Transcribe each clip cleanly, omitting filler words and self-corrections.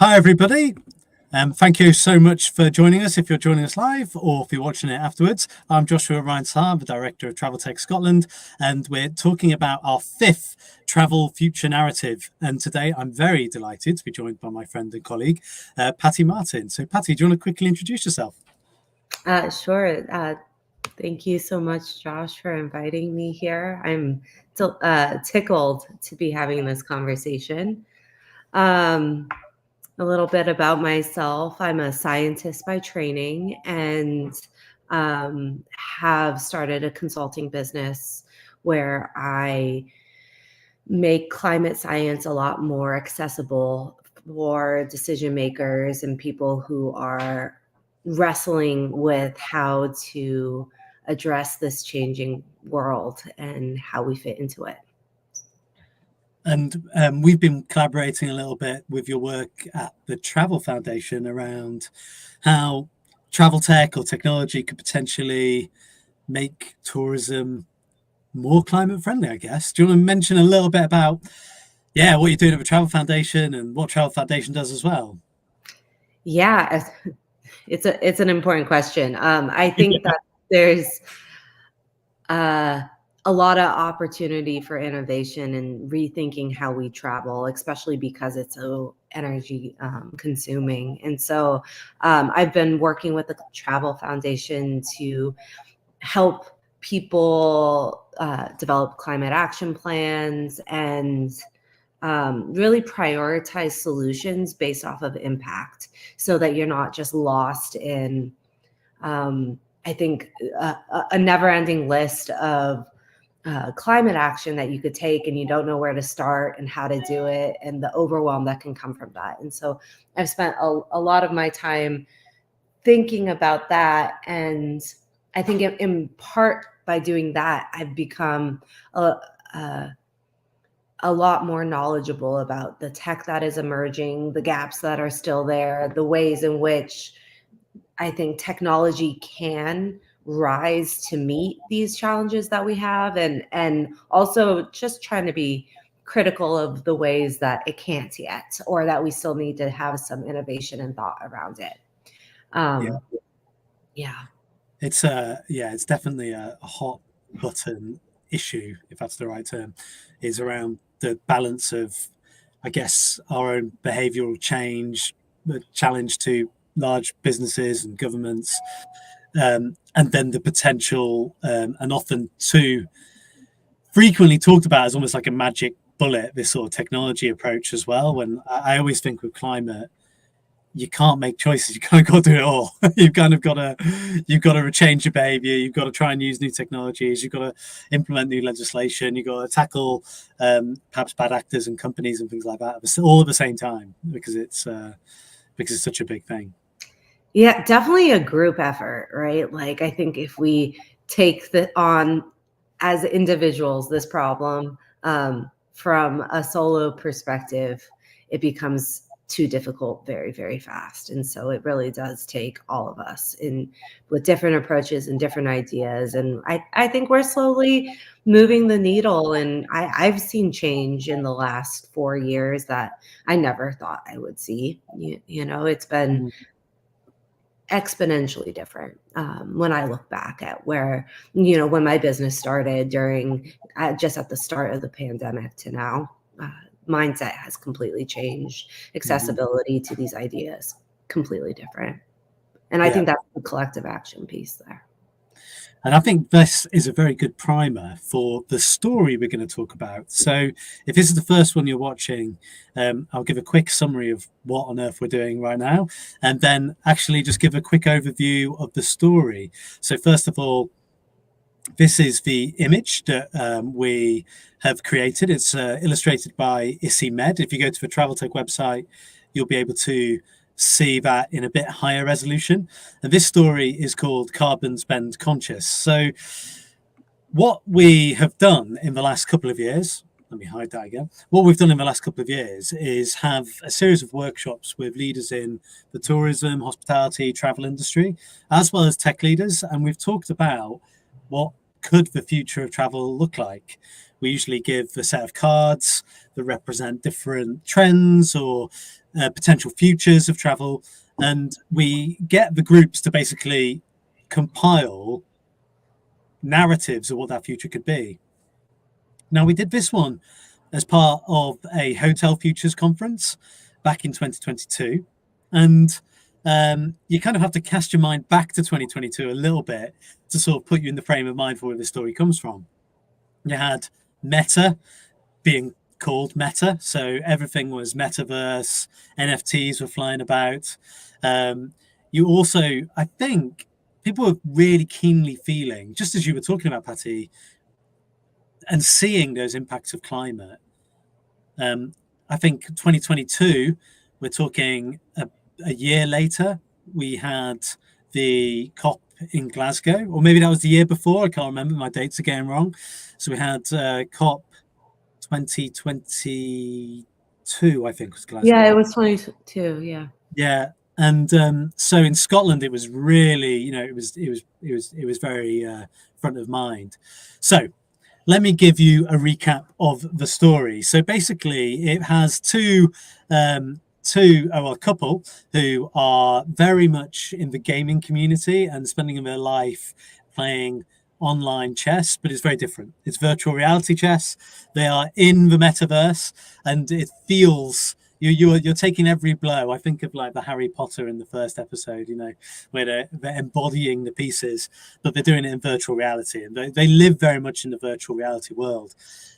Hi, everybody. Thank you so much for joining us. If you're joining us live or if you're watching it afterwards, I'm Joshua Ryan-Saar, the Director of Travel Tech Scotland, and we're talking about our fifth travel future narrative. And today I'm very delighted to be joined by my friend and colleague, Patty Martin. So Patty, do you want to quickly introduce yourself? Sure. Thank you so much, Josh, for inviting me here. I'm tickled to be having this conversation. A little bit about myself. I'm a scientist by training and have started a consulting business where I make climate science a lot more accessible for decision makers and people who are wrestling with how to address this changing world and how we fit into it. And we've been collaborating a little bit with your work at the Travel Foundation around how travel tech or technology could potentially make tourism more climate friendly, I guess. Do you want to mention a little bit about, what you're doing at the Travel Foundation and what Travel Foundation does as well? Yeah, it's an important question. I think that there's a lot of opportunity for innovation and rethinking how we travel, especially because it's so energy consuming. And so I've been working with the Travel Foundation to help people develop climate action plans and really prioritize solutions based off of impact so that you're not just lost in, I think, a never-ending list of climate action that you could take and you don't know where to start and how to do it and the overwhelm that can come from that. And so I've spent a lot of my time thinking about that. And I think in part by doing that, I've become a lot more knowledgeable about the tech that is emerging, the gaps that are still there, the ways in which I think technology can rise to meet these challenges that we have, and also just trying to be critical of the ways that it can't yet, or that we still need to have some innovation and thought around it. It's definitely a hot button issue, if that's the right term, is around the balance of, I guess, our own behavioral change, the challenge to large businesses and governments, and then the potential, and often too frequently talked about as almost like a magic bullet, this sort of technology approach as well. When I always think with climate, you can't make choices. You kind of got to do it all. You've got to change your behavior. You've got to try and use new technologies. You've got to implement new legislation. You've got to tackle perhaps bad actors and companies and things like that, all at the same time, because it's such a big thing. Yeah, definitely a group effort, right? Like, I think if we take on as individuals this problem from a solo perspective, it becomes too difficult very, very fast. And so it really does take all of us with different approaches and different ideas. And I think we're slowly moving the needle. And I've seen change in the last 4 years that I never thought I would see. It's been exponentially different when I look back at where, when my business started just at the start of the pandemic to now. Mindset has completely changed. Accessibility to these ideas, completely different. And I think that's the collective action piece there. And I think this is a very good primer for the story we're going to talk about. So if this is the first one you're watching, I'll give a quick summary of what on earth we're doing right now, and then actually just give a quick overview of the story. So first of all, this is the image that we have created. It's illustrated by Issy Med. If you go to the Travel Tech website, you'll be able to see that in a bit higher resolution. And this story is called Carbon Spend Conscious. So what we have done in the last couple of years, let me hide that again. What we've done in the last couple of years is have a series of workshops with leaders in the tourism, hospitality, travel industry, as well as tech leaders. And we've talked about what could the future of travel look like? We usually give a set of cards that represent different trends or potential futures of travel, and we get the groups to basically compile narratives of what that future could be. Now, we did this one as part of a hotel futures conference back in 2022, and you kind of have to cast your mind back to 2022 a little bit to sort of put you in the frame of mind for where this story comes from. You had Meta being called Meta, so everything was metaverse, NFTs were flying about. You also, I think, people were really keenly feeling, just as you were talking about, Patty, and seeing those impacts of climate. I think 2022, we're talking a year later, we had the COP in Glasgow, or maybe that was the year before. I can't remember. My dates are getting wrong. So we had COP 2022, I think, was Glasgow. Yeah, it was 22. Yeah. Yeah. And so in Scotland, it was really, it was very front of mind. So let me give you a recap of the story. So basically, it has a couple who are very much in the gaming community and spending their life playing online chess, but it's very different. It's virtual reality chess. They are in the metaverse, and it feels you're taking every blow. I think of like the Harry Potter in the first episode, where they're embodying the pieces, but they're doing it in virtual reality, and they live very much in the virtual reality world.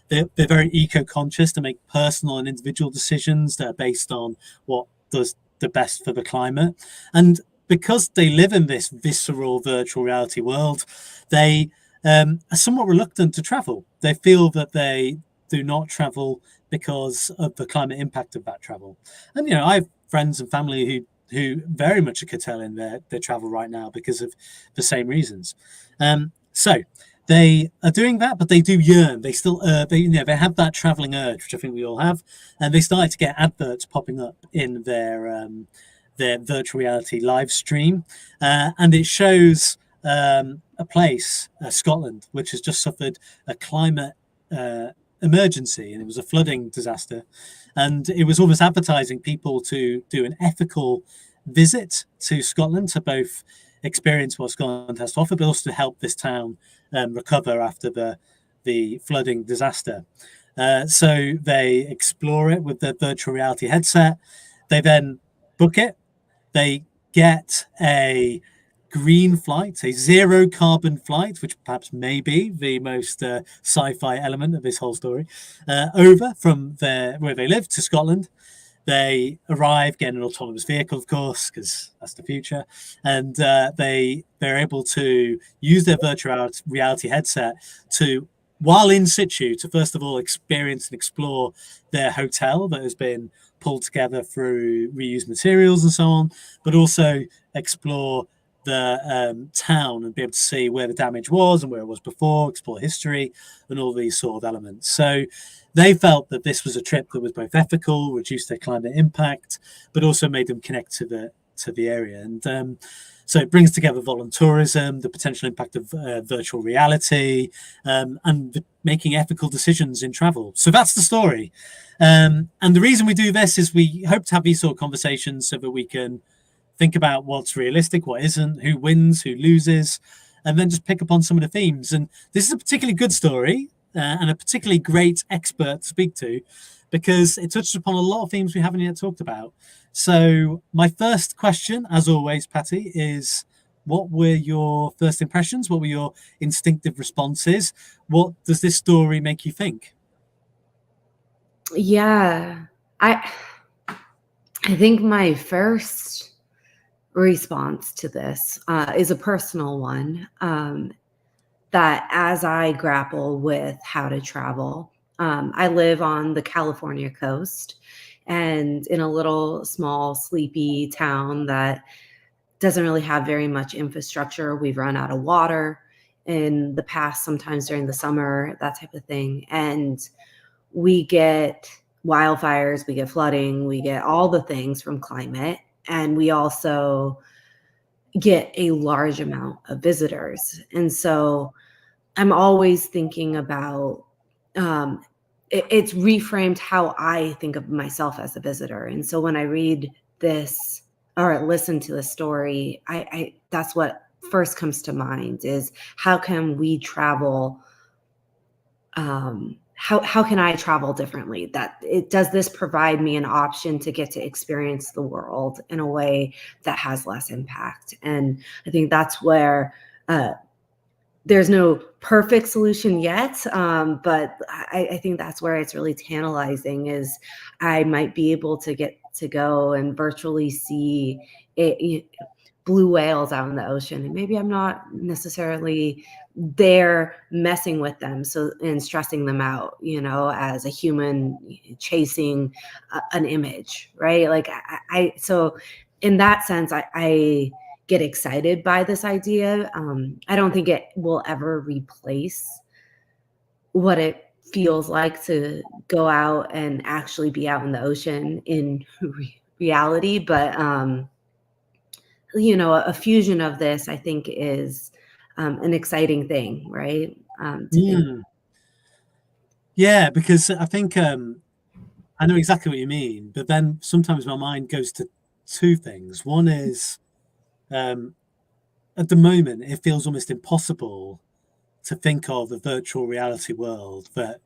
They're very eco-conscious to make personal and individual decisions that are based on what does the best for the climate. And because they live in this visceral virtual reality world, they are somewhat reluctant to travel. They feel that they do not travel because of the climate impact of that travel. And I have friends and family who very much are curtailing their travel right now because of the same reasons. So they are doing that, but they do yearn. They still they have that traveling urge, which I think we all have, and they started to get adverts popping up in their virtual reality live stream, and it shows a place, Scotland, which has just suffered a climate emergency, and it was a flooding disaster, and it was almost advertising people to do an ethical visit to Scotland to both experience what Scotland has to offer, but also to help this town recover after the flooding disaster. So they explore it with their virtual reality headset. They then book it. They get a green flight, a zero carbon flight, which perhaps may be the most sci-fi element of this whole story, over from where they live to Scotland. They arrive, get an autonomous vehicle, of course, because that's the future, and they're able to use their virtual reality headset to, while in situ, to first of all experience and explore their hotel that has been pulled together through reused materials and so on, but also explore the town and be able to see where the damage was and where it was before, explore history and all these sort of elements. So they felt that this was a trip that was both ethical, reduced their climate impact, but also made them connect to the area. And so it brings together voluntourism, the potential impact of virtual reality, and making ethical decisions in travel. So that's the story. And the reason we do this is we hope to have these sort of conversations so that we can think about what's realistic, what isn't, who wins, who loses, and then just pick up on some of the themes. And this is a particularly good story and a particularly great expert to speak to, because it touches upon a lot of themes we haven't yet talked about. So my first question, as always, Patty, is what were your first impressions? What were your instinctive responses? What does this story make you think? Yeah, I think my first response to this is a personal one, that as I grapple with how to travel, I live on the California coast and in a little small sleepy town that doesn't really have very much infrastructure. We've run out of water in the past, sometimes during the summer, that type of thing. And we get wildfires, we get flooding, we get all the things from climate. And we also get a large amount of visitors. And so I'm always thinking about, it's reframed how I think of myself as a visitor. And so when I read this or listen to the story, I that's what first comes to mind is how can we travel? How can I travel differently? Does this provide me an option to get to experience the world in a way that has less impact? And I think that's where there's no perfect solution yet, but I think that's where it's really tantalizing is I might be able to get to go and virtually see blue whales out in the ocean, and maybe I'm not necessarily there messing with them and stressing them out, as a human chasing an image, right? Like so in that sense, I get excited by this idea. I don't think it will ever replace what it feels like to go out and actually be out in the ocean in reality. But, a fusion of this, I think, is an exciting thing, right? To think. Yeah, because I think I know exactly what you mean, but then sometimes my mind goes to two things. One is at the moment, it feels almost impossible to think of a virtual reality world that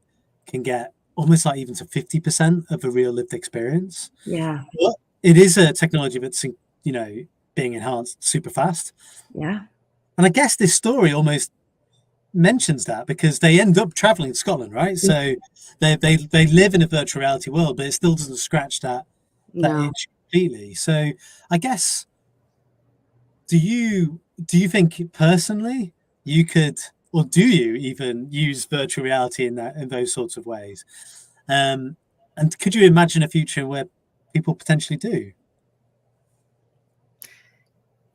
can get almost like even to 50% of a real lived experience. Yeah. But it is a technology that's, being enhanced super fast. Yeah. And I guess this story almost mentions that because they end up traveling to Scotland, right? So they live in a virtual reality world, but it still doesn't scratch that No. itch completely. So I guess do you think personally you could, or do you even use virtual reality in those sorts of ways? Um, and could you imagine a future where people potentially do?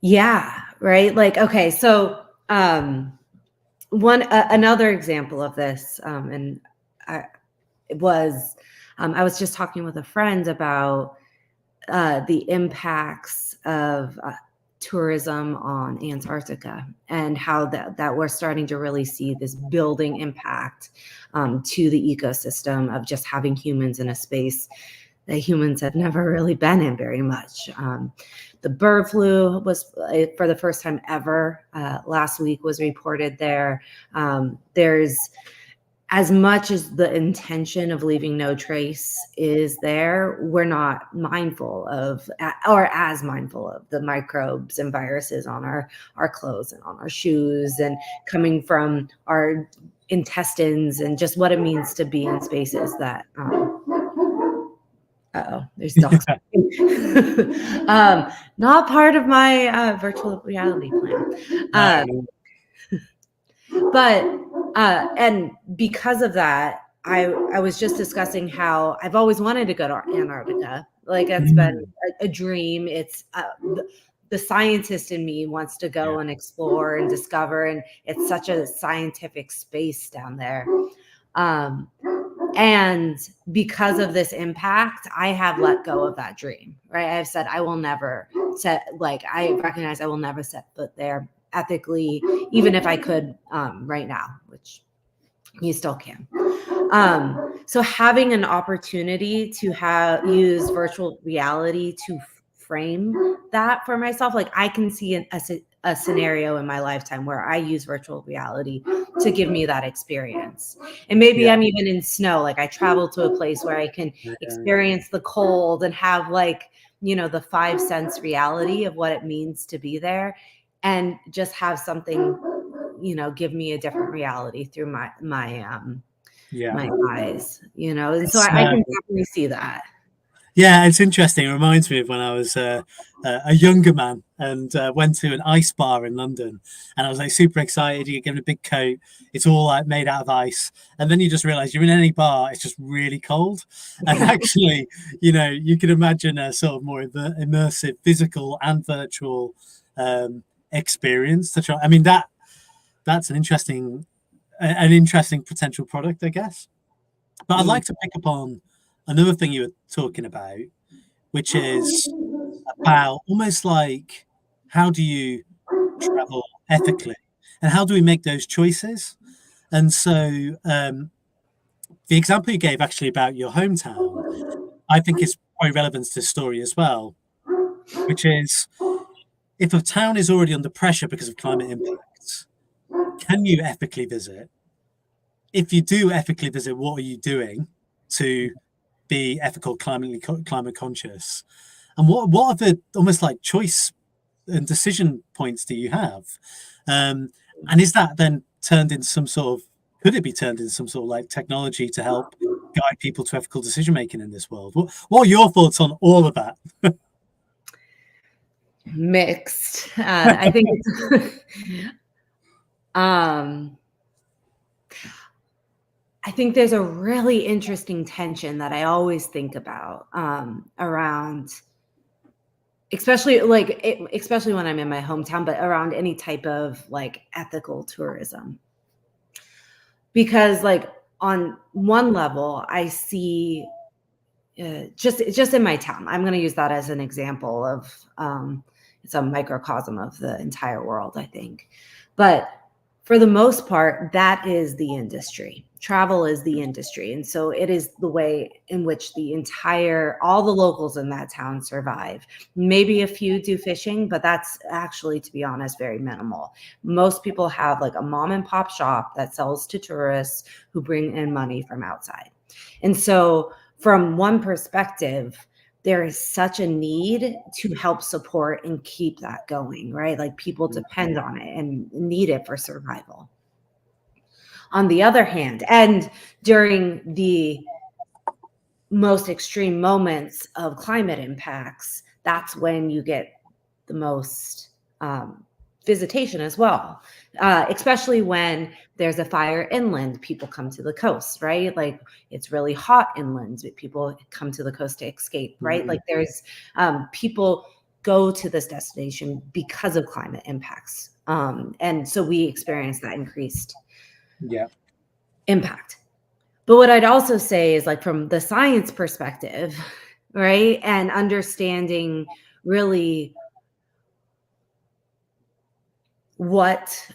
Yeah. Right. Like, okay. So, another example of this, and I it was, I was just talking with a friend about the impacts of tourism on Antarctica and how that we're starting to really see this building impact to the ecosystem of just having humans in a space that humans have never really been in very much. The bird flu was for the first time ever last week was reported there. There's as much as the intention of leaving no trace is there, we're not mindful of, or as mindful of, the microbes and viruses on our clothes and on our shoes and coming from our intestines and just what it means to be in spaces that there's dogs. Not part of my virtual reality plan. No. But and because of that, I was just discussing how I've always wanted to go to Antarctica. Like it's been a dream. It's the scientist in me wants to go and explore and discover, and it's such a scientific space down there. And because of this impact, I have let go of that dream, right? I've said I will never I recognize I will never set foot there ethically, even if I could right now, which you still can. So having an opportunity to use virtual reality to frame that for myself, like I can see a scenario in my lifetime where I use virtual reality to give me that experience. And maybe I'm even in snow, like I travel to a place where I can experience the cold and have the 5 sense reality of what it means to be there, and just have something, give me a different reality through my eyes, and so I can definitely see that. Yeah, it's interesting. It reminds me of when I was a younger man and went to an ice bar in London, and I was like super excited. You get given a big coat; it's all like made out of ice, and then you just realize you're in any bar; it's just really cold. And actually, you can imagine a sort of more immersive, physical and virtual experience to try. I mean that's an interesting potential product, I guess. But I'd like to pick up on another thing you were talking about, which is about almost like how do you travel ethically and how do we make those choices? And so the example you gave actually about your hometown, I think is quite relevant to this story as well, which is if a town is already under pressure because of climate impacts, can you ethically visit? If you do ethically visit, what are you doing to be ethical, climate conscious? And what are the almost like choice and decision points do you have? And is that then turned into some sort of, could it be turned into some sort of like technology to help guide people to ethical decision making in this world? What are your thoughts on all of that? Mixed. I think it's, I think there's a really interesting tension that I always think about around, especially especially when I'm in my hometown, but around any type of like ethical tourism. Because like on one level, I see just in my town, I'm going to use that as an example of it's a microcosm of the entire world, I think. But for the most part, that is the industry. Travel is the industry. And so it is the way in which all the locals in that town survive. Maybe a few do fishing, but that's actually, to be honest, very minimal. Most people have like a mom and pop shop that sells to tourists who bring in money from outside. And so from one perspective, there is such a need to help support and keep that going, right? Like people depend on it and need it for survival. On the other hand, and during the most extreme moments of climate impacts, that's when you get the most visitation as well, especially when there's a fire inland, people come to the coast, right? Like it's really hot inland, people come to the coast to escape, right? Like there's people go to this destination because of climate impacts. And so we experience that increased impact. But what I'd also say is like from the science perspective, right? And understanding really what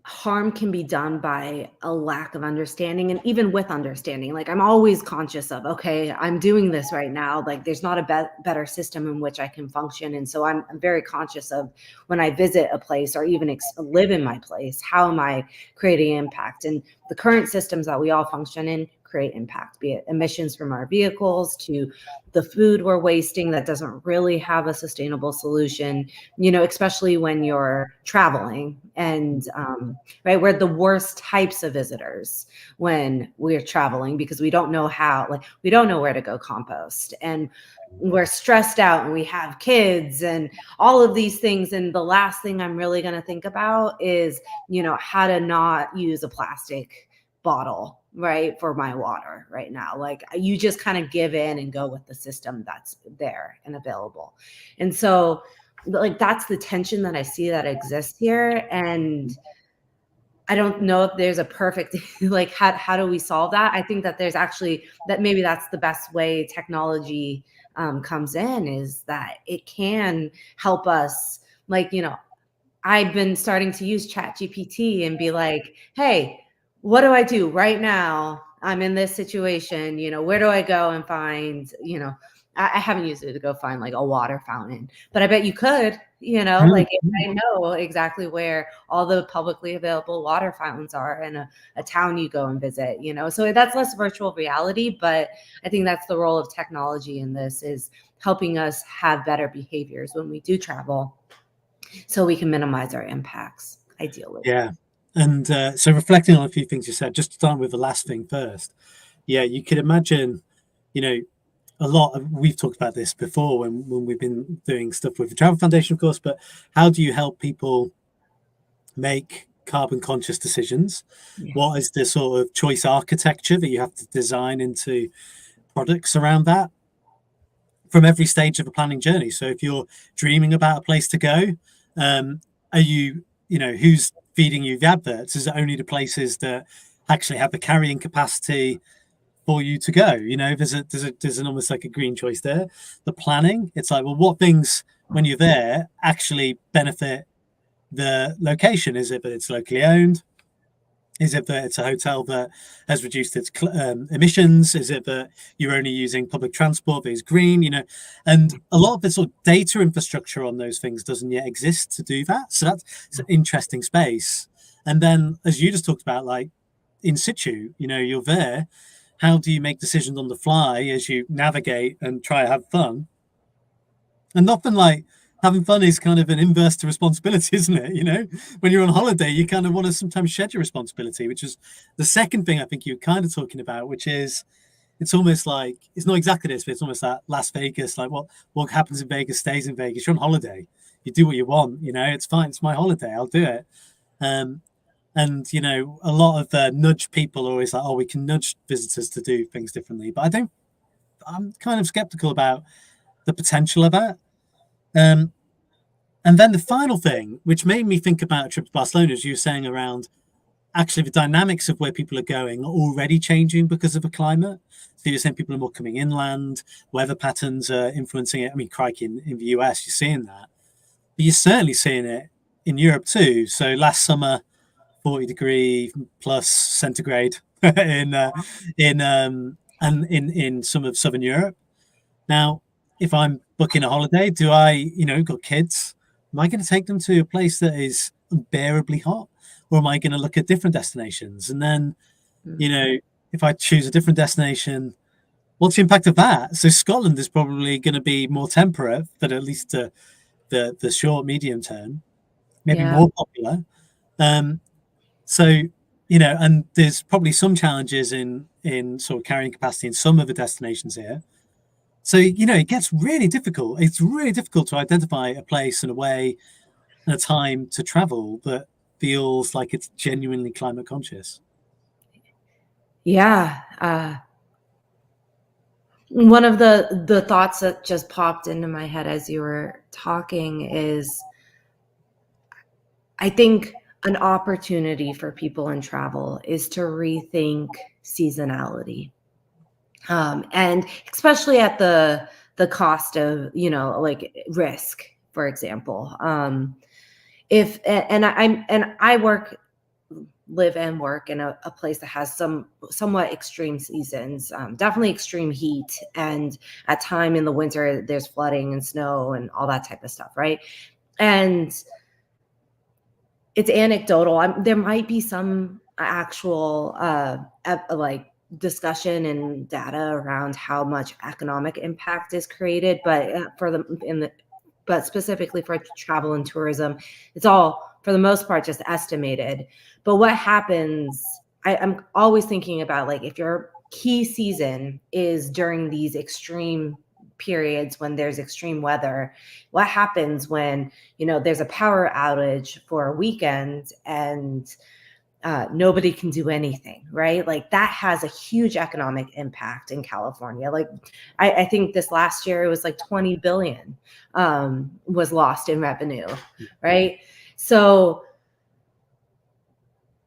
harm can be done by a lack of understanding. And even with understanding, like I'm always conscious of, okay, I'm doing this right now. Like there's not a better system in which I can function. And so I'm very conscious of when I visit a place or even live in my place, how am I creating impact? And the current systems that we all function in create impact, be it emissions from our vehicles to the food we're wasting that doesn't really have a sustainable solution, especially when you're traveling. And right, we're the worst types of visitors when we're traveling because we don't know we don't know where to go compost, and we're stressed out and we have kids and all of these things. And the last thing I'm really going to think about is, how to not use a plastic bottle, right, for my water right now. Like you just kind of give in and go with the system that's there and available. And so like that's the tension that I see that exists here. And I don't know if there's a perfect like how do we solve that? I think that there's actually that maybe that's the best way technology comes in, is that it can help us. Like, I've been starting to use ChatGPT and be like, hey, what do I do right now? I'm in this situation, where do I go and find, I haven't used it to go find like a water fountain, but I bet you could, like if I know exactly where all the publicly available water fountains are in a town you go and visit, so that's less virtual reality. But I think that's the role of technology in this, is helping us have better behaviors when we do travel so we can minimize our impacts, ideally. Yeah. And so reflecting on a few things you said, just to start with the last thing first. Yeah, you could imagine, we've talked about this before when we've been doing stuff with the Travel Foundation, of course, but how do you help people make carbon conscious decisions? Yeah. What is the sort of choice architecture that you have to design into products around that from every stage of a planning journey? So if you're dreaming about a place to go, are you, who's feeding you the adverts? Is it only the places that actually have the carrying capacity for you to go? There's an almost like a green choice there. The planning, it's like, well, what things when you're there actually benefit the location? Is it that it's locally owned? Is it that it's a hotel that has reduced its emissions? Is it that you're only using public transport that is green? And a lot of the sort of data infrastructure on those things doesn't yet exist to do that. So it's an interesting space. And then, as you just talked about, like in situ, you're there. How do you make decisions on the fly as you navigate and try to have fun? And often, like, having fun is kind of an inverse to responsibility, isn't it? When you're on holiday, you kind of want to sometimes shed your responsibility, which is the second thing I think you're kind of talking about, which is it's almost like it's not exactly this, but it's almost like Las Vegas. Like what happens in Vegas stays in Vegas. You're on holiday, you do what you want. It's fine. It's my holiday. I'll do it. And a lot of nudge people are always like, oh, we can nudge visitors to do things differently, but I'm kind of skeptical about the potential of that. And then the final thing, which made me think about a trip to Barcelona, as you were saying, around actually the dynamics of where people are going are already changing because of the climate. So you're saying people are more coming inland, weather patterns are influencing it. I mean, crikey, in the US, you're seeing that. But you're certainly seeing it in Europe too. So last summer, 40-degree plus centigrade in some of Southern Europe. Now, if I'm booking a holiday, do I, got kids? Am I going to take them to a place that is unbearably hot? Or am I going to look at different destinations? And then, if I choose a different destination, what's the impact of that? So Scotland is probably going to be more temperate, but at least the short, medium term, maybe more popular. So, and there's probably some challenges in sort of carrying capacity in some of the destinations here. So, it gets really difficult. It's really difficult to identify a place and a way and a time to travel that feels like it's genuinely climate conscious. Yeah. One of the thoughts that just popped into my head as you were talking is, I think an opportunity for people in travel is to rethink seasonality. And especially at the cost of, like risk, for example. If and I live and work in a place that has some somewhat extreme seasons, definitely extreme heat, and at time in the winter there's flooding and snow and all that type of stuff, right? And it's anecdotal. There might be some actual like discussion and data around how much economic impact is created, but but specifically for travel and tourism, it's all for the most part just estimated. But what happens? I'm always thinking about, like, if your key season is during these extreme periods when there's extreme weather, what happens when there's a power outage for a weekend and nobody can do anything, right? Like, that has a huge economic impact in California. Like, I think this last year it was like 20 billion was lost in revenue, right? So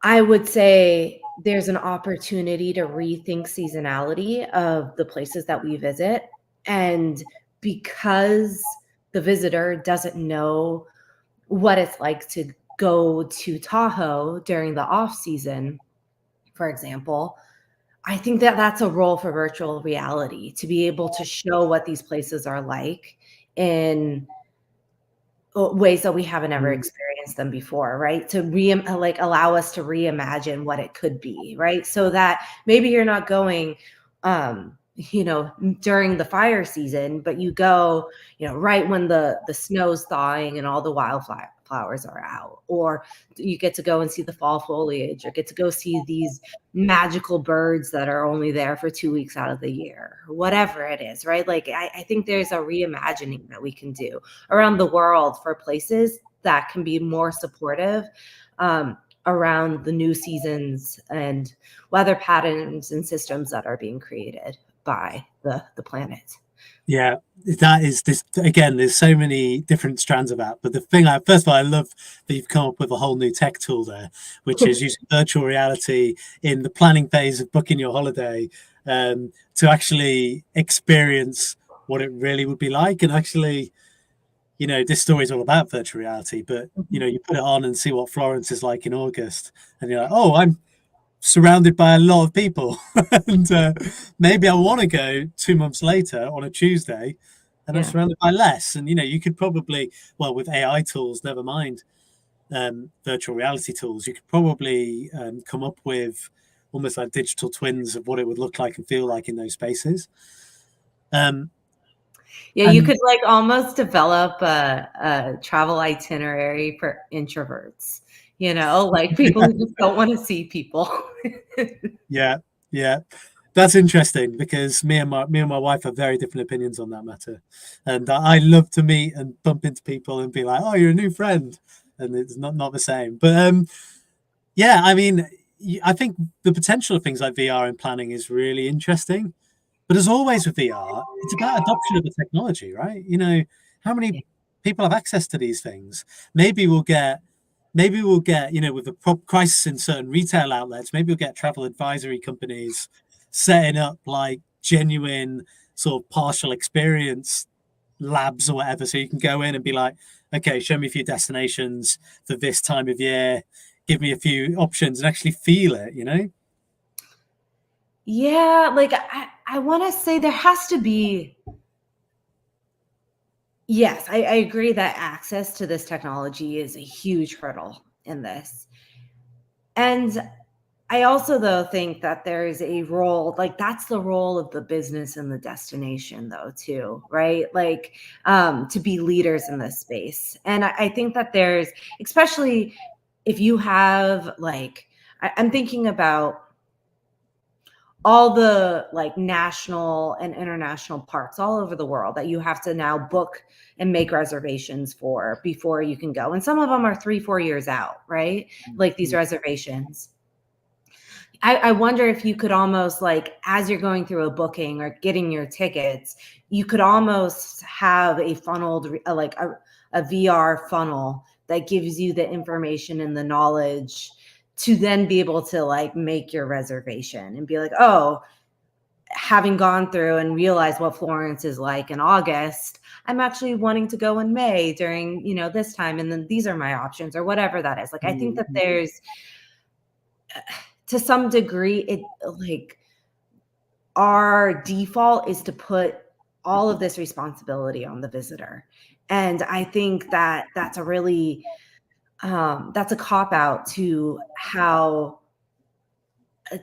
I would say there's an opportunity to rethink seasonality of the places that we visit. And because the visitor doesn't know what it's like to go to Tahoe during the off season, for example, I think that that's a role for virtual reality, to be able to show what these places are like in ways that we haven't ever experienced them before, right? To allow us to reimagine what it could be, right? So that maybe you're not going during the fire season, but you go, right when the snow's thawing and all the wildflowers are out, or you get to go and see the fall foliage, or get to go see these magical birds that are only there for 2 weeks out of the year, or whatever it is, right? Like, I think there's a reimagining that we can do around the world for places that can be more supportive around the new seasons and weather patterns and systems that are being created by the planet. Yeah, that is this again. There's so many different strands of that, but the thing first of all, I love that you've come up with a whole new tech tool there, which is using virtual reality in the planning phase of booking your holiday to actually experience what it really would be like. And actually, this story is all about virtual reality, but you put it on and see what Florence is like in August, and you're like, oh, surrounded by a lot of people. And maybe I want to go 2 months later on a Tuesday and I'm Yeah. surrounded by less. And, you could probably, well, with AI tools, never mind virtual reality tools, you could probably come up with almost like digital twins of what it would look like and feel like in those spaces. Yeah, you And could like almost develop a travel itinerary for introverts, like people who just don't want to see people. yeah, yeah, that's interesting because me and my wife have very different opinions on that matter. And I love to meet and bump into people and be like, "Oh, you're a new friend," and it's not the same. But yeah, I mean, I think the potential of things like VR and planning is really interesting. But as always with VR, it's about adoption of the technology, right? How many people have access to these things? Maybe we'll get, with the crisis in certain retail outlets, maybe we'll get travel advisory companies setting up like genuine sort of partial experience labs or whatever. So you can go in and be like, okay, show me a few destinations for this time of year, give me a few options and actually feel it. Yeah, like I want to say there has to be. Yes, I agree that access to this technology is a huge hurdle in this. And I also, though, think that there is a role, like that's the role of the business and the destination, though, too, right? Like to be leaders in this space. And I think that there's, especially if you have like, I'm thinking about all the like national and international parks all over the world that you have to now book and make reservations for before you can go. And some of them are 3-4 years out, right? Like these reservations. I wonder if you could almost like, as you're going through a booking or getting your tickets, you could almost have a funneled, like a VR funnel that gives you the information and the knowledge to then be able to like make your reservation and be like, oh, having gone through and realized what Florence is like in August, I'm actually wanting to go in May during, this time. And then these are my options or whatever that is. Like, I think that there's, to some degree, it like our default is to put all of this responsibility on the visitor. And I think that that's a really, that's a cop out to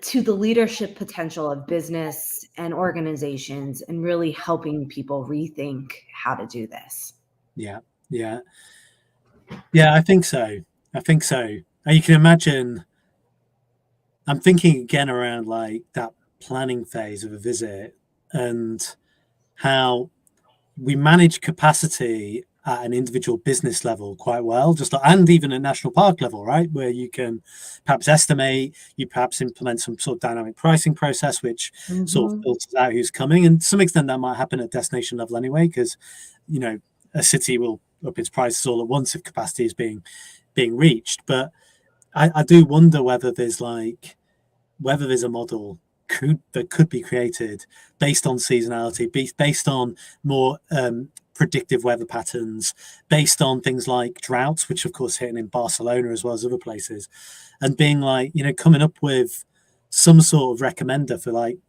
to the leadership potential of business and organizations and really helping people rethink how to do this. Yeah, yeah, yeah. I think so. I think so. And you can imagine. I'm thinking again around like that planning phase of a visit and how we manage capacity at an individual business level quite well, just like, and even at national park level, right, where you can perhaps estimate, you perhaps implement some sort of dynamic pricing process, which sort of Mm-hmm. filters out who's coming, and to some extent that might happen at destination level anyway, because a city will up its prices all at once if capacity is being reached. But I do wonder whether there's a model that could be created based on seasonality, based on more predictive weather patterns, based on things like droughts, which of course hitting in Barcelona as well as other places, and being like, coming up with some sort of recommender for like,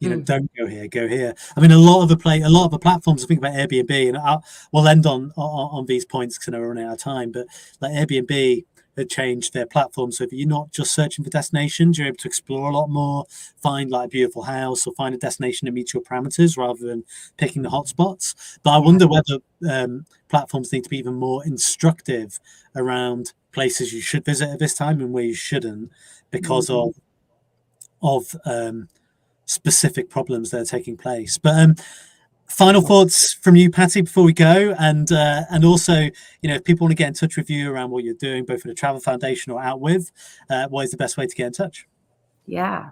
don't go here, go here. I mean, a lot of the platforms. I think about Airbnb, and we'll end on these points because I know we're running out of time. But like Airbnb had changed their platform, so if you're not just searching for destinations, you're able to explore a lot more, find like a beautiful house, or find a destination that meets your parameters rather than picking the hotspots. But I wonder whether platforms need to be even more instructive around places you should visit at this time and where you shouldn't, because of specific problems that are taking place. But final thoughts from you, Patty, before we go, and also, if people want to get in touch with you around what you're doing, both for the Travel Foundation or out with, what is the best way to get in touch? Yeah.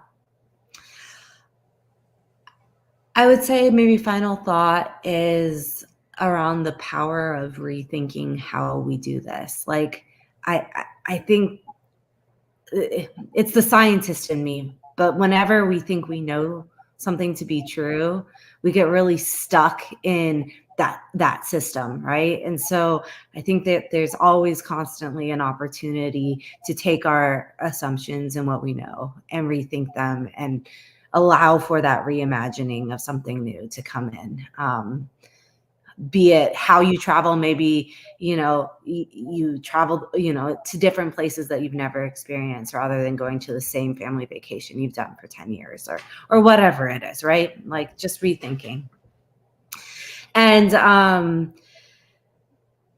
I would say maybe final thought is around the power of rethinking how we do this. Like, I think it's the scientist in me, but whenever we think we know something to be true, we get really stuck in that system, right? And so I think that there's always constantly an opportunity to take our assumptions and what we know and rethink them and allow for that reimagining of something new to come in. Be it how you travel, maybe, you traveled, to different places that you've never experienced rather than going to the same family vacation you've done for 10 years or whatever it is, right? Like just rethinking. And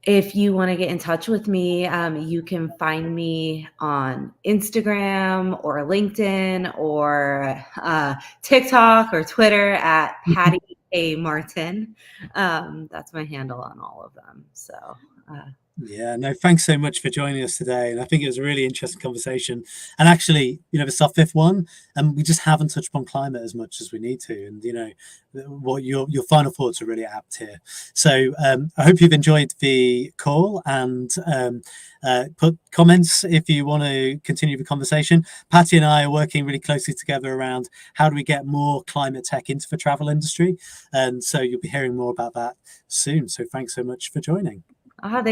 if you want to get in touch with me, you can find me on Instagram or LinkedIn or TikTok or Twitter at Patty A. Martin. That's my handle on all of them. So Yeah, no, thanks so much for joining us today. And I think it was a really interesting conversation. And actually, it's our fifth one, and we just haven't touched upon climate as much as we need to. And what your final thoughts are really apt here. So I hope you've enjoyed the call, and put comments if you want to continue the conversation. Patty and I are working really closely together around how do we get more climate tech into the travel industry. And so you'll be hearing more about that soon. So thanks so much for joining. thanks.